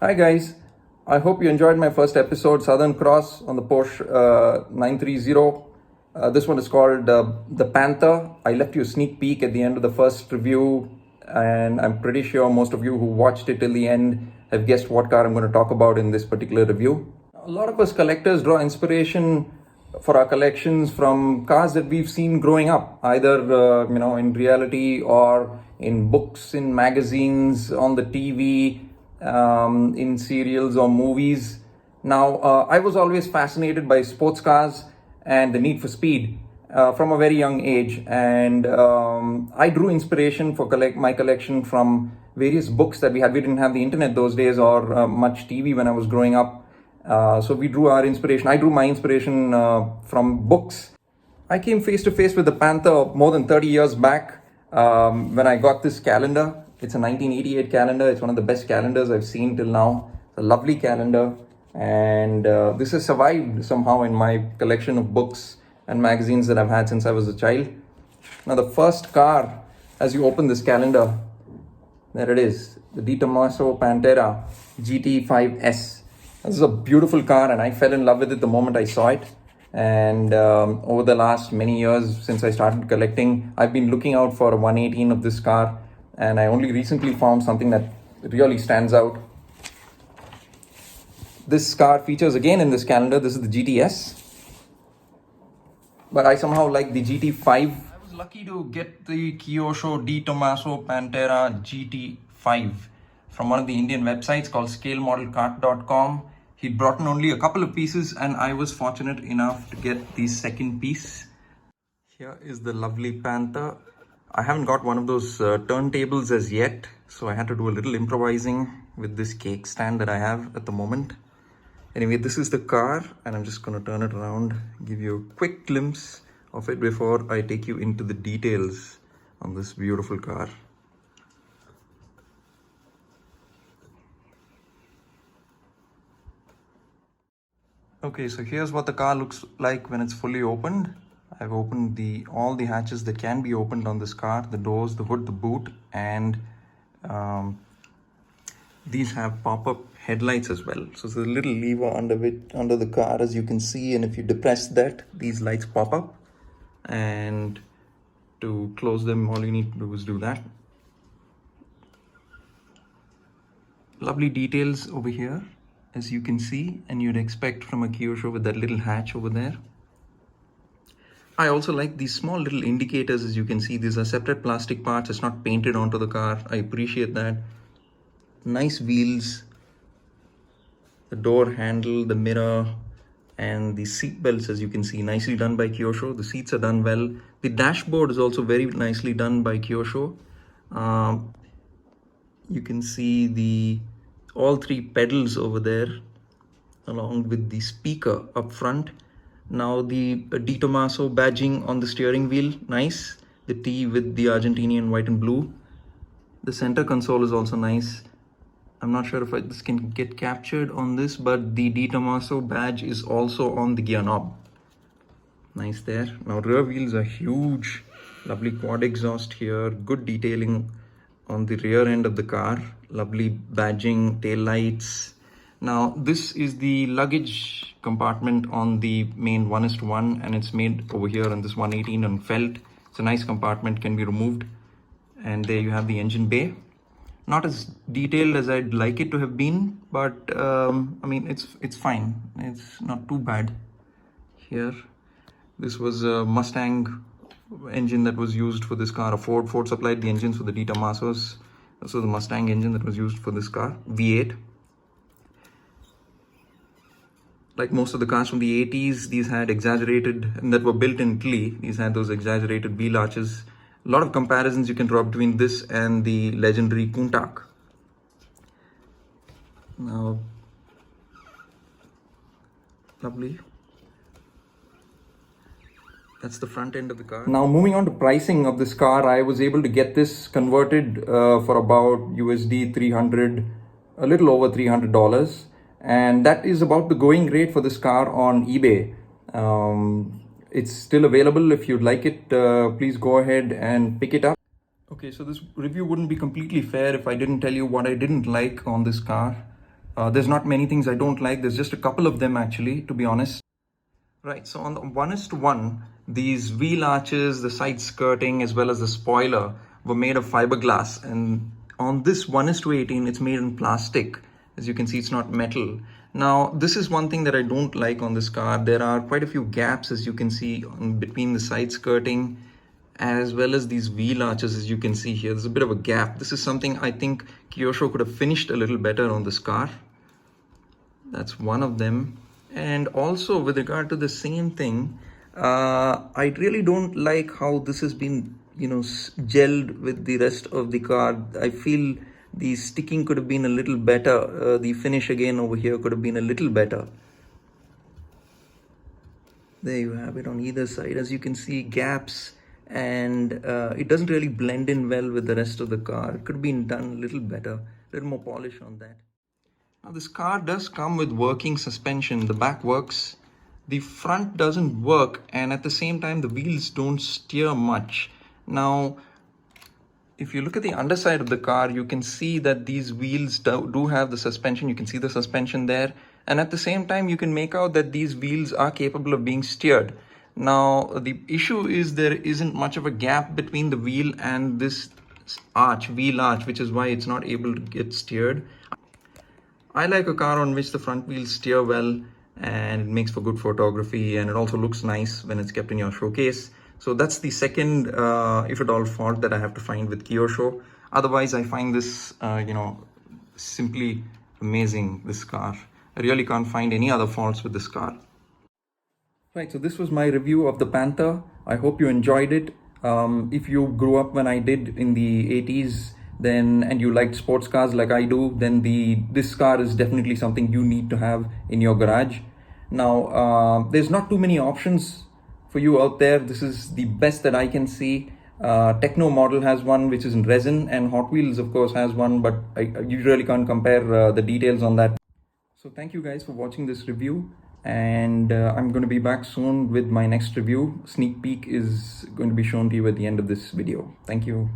Hi guys, I hope you enjoyed my first episode, Southern Cross on the Porsche 930. This one is called the Panther. I left you a sneak peek at the end of the first review, and I'm pretty sure most of you who watched it till the end have guessed what car I'm going to talk about in this particular review. A lot of us collectors draw inspiration for our collections from cars that we've seen growing up, either in reality or in books, in magazines, on the TV, in serials or movies. Now, I was always fascinated by sports cars and the need for speed from a very young age, and I drew inspiration for my collection from various books that we had. We didn't have the internet those days or much TV when I was growing up. So we drew our inspiration. I drew my inspiration from books. I came face to face with the Panther more than 30 years back when I got this calendar. It's a 1988 calendar. It's one of the best calendars I've seen till now. It's a lovely calendar, and this has survived somehow in my collection of books and magazines that I've had since I was a child. Now, the first car, as you open this calendar, there it is, the Tomaso Pantera GT5S. This is a beautiful car, and I fell in love with it the moment I saw it. And over the last many years since I started collecting, I've been looking out for a 118 of this car, and I only recently found something that really stands out. This car features again in this calendar. This is the GTS, but I somehow like the GT5. I was lucky to get the Kyosho Di Tomaso Pantera GT5 from one of the Indian websites called scalemodelcart.com. He'd brought in only a couple of pieces, and I was fortunate enough to get the second piece. Here is the lovely Panther. I haven't got one of those turntables as yet, so I had to do a little improvising with this cake stand that I have at the moment. Anyway, this is the car, and I'm just going to turn it around, give you a quick glimpse of it before I take you into the details on this beautiful car. Okay, so here's what the car looks like when it's fully opened. I've opened all the hatches that can be opened on this car, the doors, the hood, the boot, and these have pop-up headlights as well. So there's a little lever under the car, as you can see, and if you depress that, these lights pop up, and to close them, all you need to do is do that. Lovely details over here, as you can see, and you'd expect from a Kyosho with that little hatch over there. I also like these small little indicators. As you can see, these are separate plastic parts. It's not painted onto the car. I appreciate that. Nice wheels, the door handle, the mirror, and the seat belts, as you can see, nicely done by Kyosho. The seats are done well. The dashboard is also very nicely done by Kyosho. You can see all three pedals over there, along with the speaker up front. Now the Di Tomaso badging on the steering wheel, nice. The T with the Argentinian white and blue. The center console is also nice. I'm not sure if this can get captured on this, but the Di Tomaso badge is also on the gear knob. Nice there. Now rear wheels are huge. Lovely quad exhaust here. Good detailing on the rear end of the car. Lovely badging, tail lights. Now this is the luggage compartment on the main 1:1, and it's made over here on this 118 on felt. It's a nice compartment, can be removed. And there you have the engine bay. Not as detailed as I'd like it to have been, but I mean, it's fine. It's not too bad. Here, this was a Mustang engine that was used for this car. Ford supplied the engines for the Di Tomasos. This was the Mustang engine that was used for this car, V8. Like most of the cars from the 80s, these had exaggerated, and that were built in Italy, these had those exaggerated wheel arches. A lot of comparisons you can draw between this and the legendary Countach. Now, lovely. That's the front end of the car. Now, moving on to pricing of this car, I was able to get this converted for about USD 300, a little over $300. And that is about the going rate for this car on eBay. It's still available. If you'd like it, please go ahead and pick it up. Okay, so this review wouldn't be completely fair if I didn't tell you what I didn't like on this car. There's not many things I don't like. There's just a couple of them actually, to be honest. Right, so on the 1:1, these wheel arches, the side skirting, as well as the spoiler were made of fiberglass. And on this 1:18, it's made in plastic. As you can see, it's not metal. Now, this is one thing that I don't like on this car. There are quite a few gaps, as you can see, between the side skirting as well as these wheel arches, as you can see here. There's a bit of a gap. This is something I think Kyosho could have finished a little better on this car. That's one of them. And also with regard to the same thing, I really don't like how this has been, gelled with the rest of the car. I feel the sticking could have been a little better. The finish again over here could have been a little better. There you have it on either side. As you can see, gaps, and it doesn't really blend in well with the rest of the car. It could have been done a little better, a little more polish on that. Now this car does come with working suspension. The back works, the front doesn't work, and at the same time the wheels don't steer much. Now if you look at the underside of the car, you can see that these wheels do have the suspension. You can see the suspension there, and at the same time you can make out that these wheels are capable of being steered. Now the issue is there isn't much of a gap between the wheel and this wheel arch, which is why it's not able to get steered. I like a car on which the front wheels steer well, and it makes for good photography, and it also looks nice when it's kept in your showcase. So that's the second, if at all, fault that I have to find with Kyosho. Otherwise, I find this, simply amazing, this car. I really can't find any other faults with this car. Right, so this was my review of the Panther. I hope you enjoyed it. If you grew up when I did in the 80s, and you liked sports cars like I do, then this car is definitely something you need to have in your garage. Now, there's not too many options for you out there. This is the best that I can see. Techno model has one which is in resin, and Hot Wheels of course has one, but you really can't compare the details on that. So thank you guys for watching this review, and I'm going to be back soon with my next review. Sneak peek is going to be shown to you at the end of this video. Thank you.